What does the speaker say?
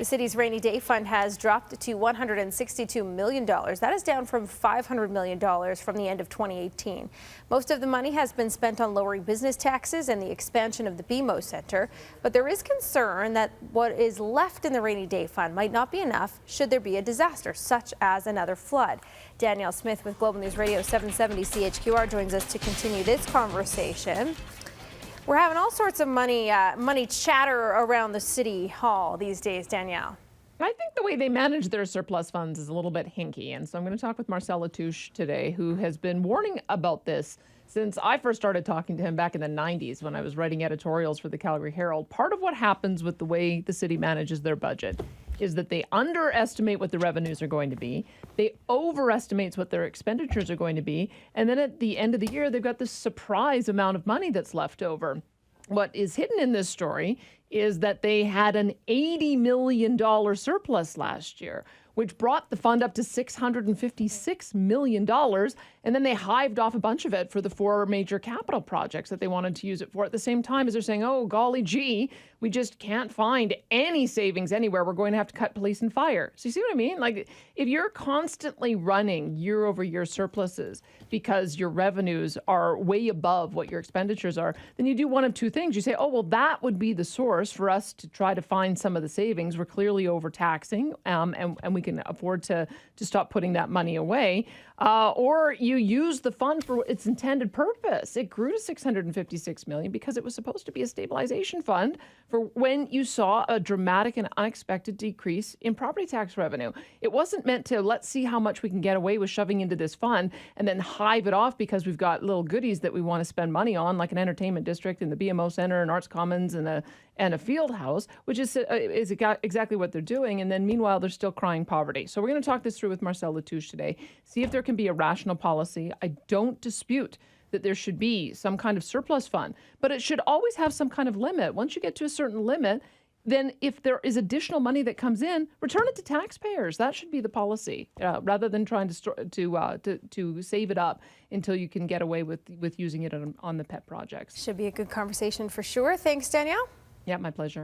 The city's rainy day fund has dropped to $162 million. That is down from $500 million from the end of 2018. Most of the money has been spent on lowering business taxes and the expansion of the BMO Centre. But there is concern that what is left in the rainy day fund might not be enough should there be a disaster, such as another flood. Danielle Smith with Global News Radio 770 CHQR joins us to continue this conversation. We're having all sorts of money chatter around the City Hall these days, Danielle. I think the way they manage their surplus funds is a little bit hinky. And so I'm going to talk with Marcel Latouche today, who has been warning about this since I first started talking to him back in the 90s when I was writing editorials for the Calgary Herald. Part of what happens with the way the city manages their budget is that they underestimate what the revenues are going to be. They overestimate what their expenditures are going to be. And then at the end of the year, they've got this surprise amount of money that's left over. What is hidden in this story is that they had an $80 million surplus last year, which brought the fund up to $656 million. And then they hived off a bunch of it for the 4 major capital projects that they wanted to use it for, at the same time as they're saying, oh, golly gee, we just can't find any savings anywhere. We're going to have to cut police and fire. So you see what I mean? Like, if you're constantly running year over year surpluses because your revenues are way above what your expenditures are, then you do one of two things. You say, oh, well, that would be the source for us to try to find some of the savings. We're clearly overtaxing, and we can afford to stop putting that money away. Or you use the fund for its intended purpose. It grew to $656 million because it was supposed to be a stabilization fund for when you saw a dramatic and unexpected decrease in property tax revenue. It wasn't meant to, let's see how much we can get away with shoving into this fund and then hive it off because we've got little goodies that we want to spend money on, like an entertainment district and the BMO Centre and Arts Commons and a field house, which is exactly what they're doing. And then meanwhile, they're still crying poverty. So we're going to talk this through with Marcel Latouche today, see if there can be a rational policy. I don't dispute that there should be some kind of surplus fund, but it should always have some kind of limit. Once you get to a certain limit, then if there is additional money that comes in, return it to taxpayers. That should be the policy, rather than trying to save it up until you can get away with using it on the pet projects. Should be a good conversation for sure. Thanks, Danielle. Yeah, my pleasure.